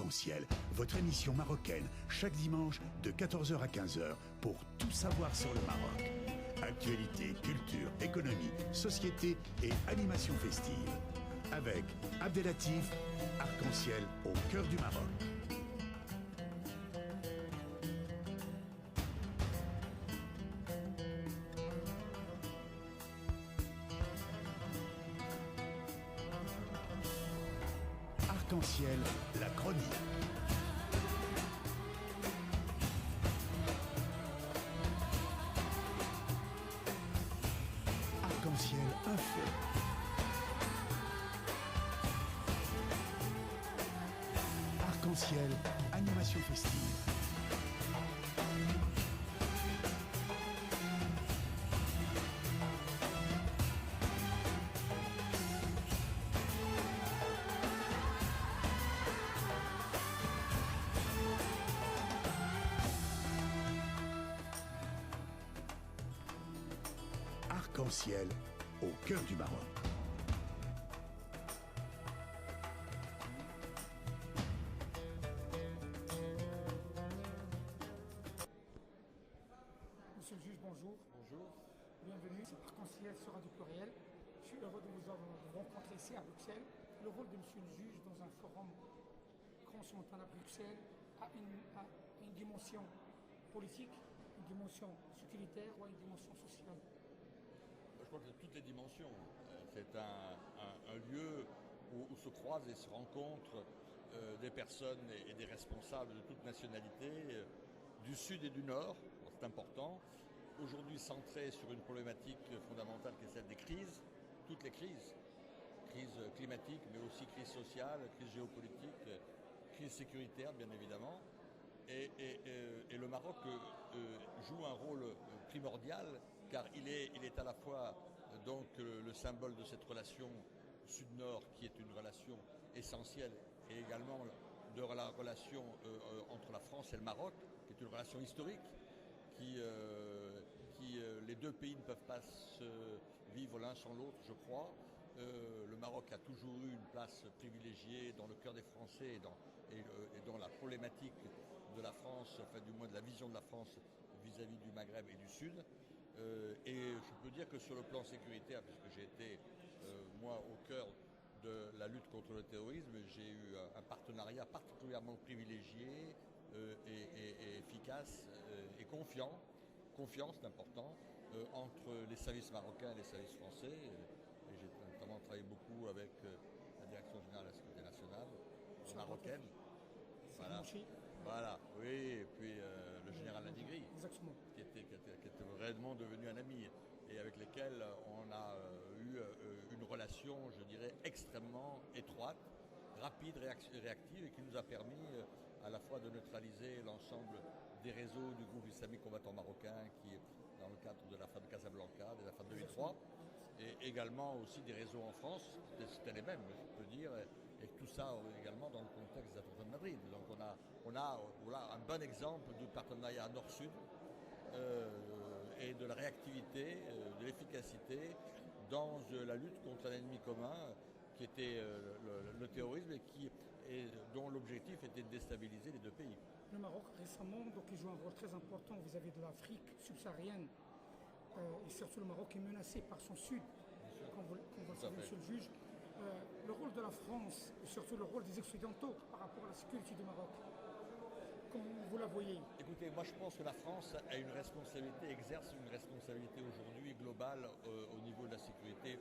Arc-en-Ciel, votre émission marocaine, chaque dimanche de 14 h à 15 h pour tout savoir sur le Maroc. Actualité, culture, économie, société et animation festive. Avec Abdelatif, Arc-en-Ciel au cœur du Maroc. Arc-en-Ciel, la chronique. Arc-en-Ciel info. Arc-en-Ciel, animation festive. Arc-en-Ciel, au cœur du Maroc. Monsieur le juge, bonjour. Bonjour. Bienvenue, c'est Arc-en-Ciel sur Radio Pluriel. Je suis heureux de vous rencontrer ici à Bruxelles. Le rôle de monsieur le juge dans un forum transmontant à Bruxelles a une dimension politique, une dimension sécuritaire ou une dimension sociale. Je crois que toutes les dimensions. C'est un lieu où se croisent et se rencontrent des personnes et des responsables de toute nationalité, du Sud et du Nord, c'est important. Aujourd'hui centré sur une problématique fondamentale qui est celle des crises, toutes les crises. Crise climatique, mais aussi crise sociale, crise géopolitique, crise sécuritaire bien évidemment. Et le Maroc joue un rôle primordial car il est à la fois donc le symbole de cette relation Sud-Nord qui est une relation essentielle et également de la relation entre la France et le Maroc qui est une relation historique qui les deux pays ne peuvent pas se vivre l'un sans l'autre, je crois. Le Maroc a toujours eu une place privilégiée dans le cœur des Français et dans la problématique de la France, enfin du moins de la vision de la France vis-à-vis du Maghreb et du Sud. Et je peux dire que sur le plan sécuritaire, puisque j'ai été moi au cœur de la lutte contre le terrorisme, j'ai eu un partenariat particulièrement privilégié et efficace et confiant. Confiance, c'est important, entre les services marocains et les services français. Et j'ai notamment travaillé beaucoup avec la Direction générale de la sécurité nationale marocaine. Voilà, oui, et puis le général Ladigri, qui était vraiment devenu un ami, et avec lesquels on a eu une relation, je dirais, extrêmement étroite, rapide, réactive, et qui nous a permis à la fois de neutraliser l'ensemble des réseaux du groupe islamique combattant marocain qui, dans le cadre de l'affaire de Casablanca, des affaires de 2003, et également aussi des réseaux en France, c'était les mêmes, je peux dire, et tout ça également dans le contexte des attentats de Madrid. Donc on a un bon exemple du partenariat Nord-Sud et de la réactivité, de l'efficacité dans la lutte contre un ennemi commun qui était le terrorisme et dont l'objectif était de déstabiliser les deux pays. Le Maroc récemment il joue un rôle très important vis-à-vis de l'Afrique subsaharienne et surtout le Maroc est menacé par son sud, comme vous le savez, monsieur le juge. Le rôle de la France et surtout le rôle des Occidentaux par rapport à la sécurité du Maroc, comment vous la voyez? Écoutez, moi je pense que la France a une responsabilité, exerce une responsabilité aujourd'hui globale au niveau de la sécurité,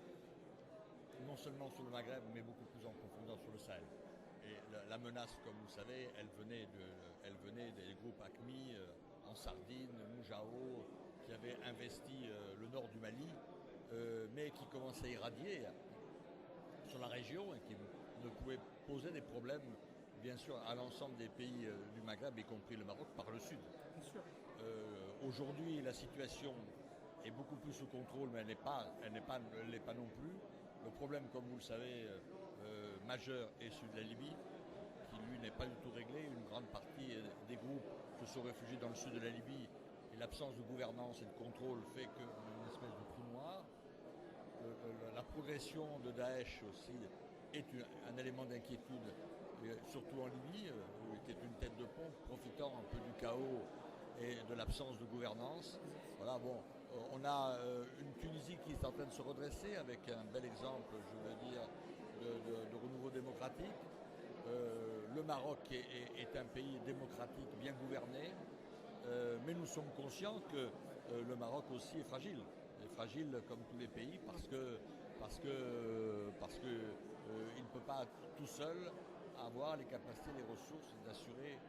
non seulement sur le Maghreb, mais beaucoup plus en profondeur sur le Sahel. Et la menace, comme vous le savez, elle venait des groupes AQMI en Sardine, Moujao, qui avaient investi le nord du Mali, mais qui commençaient à irradier sur la région et qui ne pouvait poser des problèmes, bien sûr, à l'ensemble des pays du Maghreb, y compris le Maroc, par le sud. Bien sûr. Aujourd'hui, la situation est beaucoup plus sous contrôle, mais elle n'est pas non plus. Le problème, comme vous le savez, majeur est celui de la Libye, qui lui n'est pas du tout réglé. Une grande partie des groupes se sont réfugiés dans le sud de la Libye et l'absence de gouvernance et de contrôle fait qu'une espèce de trou noir. La progression de Daesh aussi est un élément d'inquiétude et surtout en Libye, où il était une tête de pont, profitant un peu du chaos et de l'absence de gouvernance. Voilà, bon, on a une Tunisie qui est en train de se redresser avec un bel exemple, je veux dire, de renouveau démocratique. Le Maroc est un pays démocratique bien gouverné, mais nous sommes conscients que le Maroc aussi est fragile comme tous les pays parce que il ne peut pas tout seul avoir les capacités, les ressources d'assurer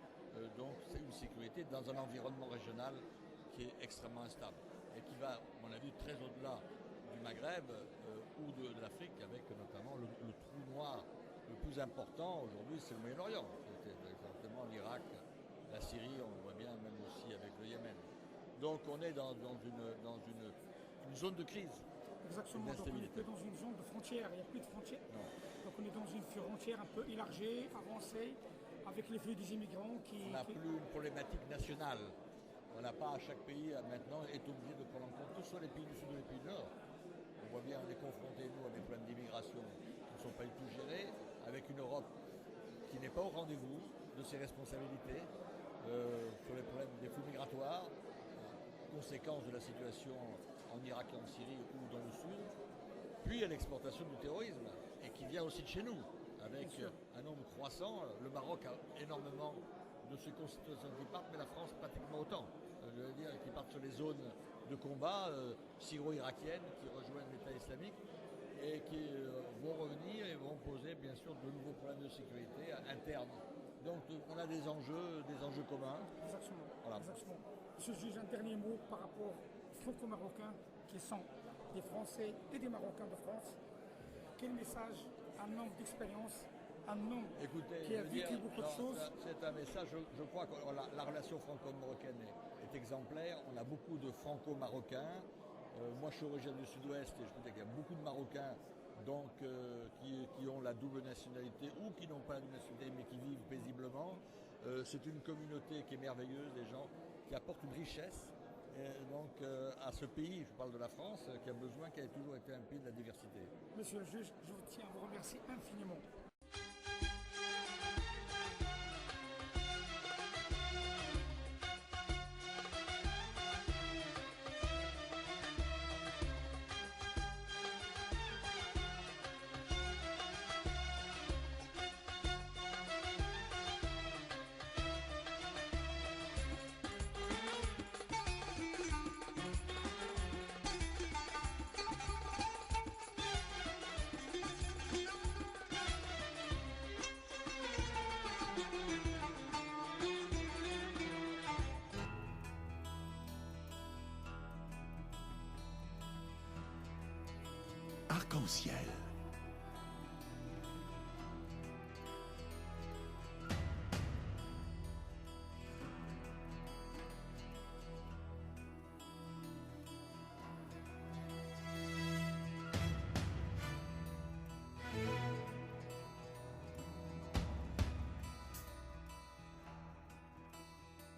donc une sécurité dans un environnement régional qui est extrêmement instable et qui va, à mon avis, très au-delà du Maghreb ou de l'Afrique, avec notamment le trou noir le plus important aujourd'hui, c'est le Moyen-Orient. C'est exactement l'Irak, la Syrie, on le voit bien même aussi avec le Yémen. Donc on est dans une zone de crise. Exactement, donc on n'est que dans une zone de frontière, il n'y a plus de frontières. Non. Donc on est dans une frontière un peu élargie, avancée, avec les flux des immigrants qui... On n'a plus une problématique nationale. On n'a pas, chaque pays maintenant est obligé de prendre en compte, que ce soit les pays du Sud ou les pays du Nord. On voit bien, on est confrontés, nous, à des problèmes d'immigration qui ne sont pas du tout gérés, avec une Europe qui n'est pas au rendez-vous de ses responsabilités sur les problèmes des flux migratoires, conséquences de la situation en Irak et en Syrie ou dans le Sud, puis à l'exportation du terrorisme, et qui vient aussi de chez nous, avec un nombre croissant. Le Maroc a énormément de ses concitoyens qui partent, mais la France pratiquement autant. Je veux dire, qui partent sur les zones de combat syro-irakiennes, qui rejoignent l'État islamique, et qui vont revenir et vont poser bien sûr de nouveaux problèmes de sécurité internes. Donc on a des enjeux communs. Exactement. Voilà. Exactement. Monsieur le juge, un dernier mot par rapport aux franco-marocains qui sont des Français et des Marocains de France. Quel message, un homme d'expérience, un homme qui a vécu beaucoup de choses? C'est un message, je crois que la relation franco-marocaine est exemplaire. On a beaucoup de franco-marocains. Moi, je suis originaire du Sud-Ouest et je peux dire qu'il y a beaucoup de Marocains donc, qui ont la double nationalité ou qui n'ont pas la double nationalité mais qui vivent paisiblement. C'est une communauté qui est merveilleuse, des gens qui apportent une richesse donc, à ce pays, je parle de la France, qui a toujours été un pays de la diversité. Monsieur le juge, je vous tiens à vous remercier infiniment. Arc-en-ciel.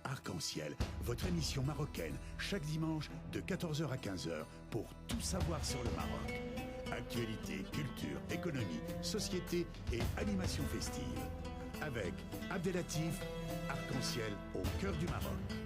Arc-en-ciel, votre émission marocaine, chaque dimanche de 14h à 15h pour tout savoir sur le Maroc. Actualité, culture, économie, société et animation festive. Avec Abdelatif, Arc-en-ciel au cœur du Maroc.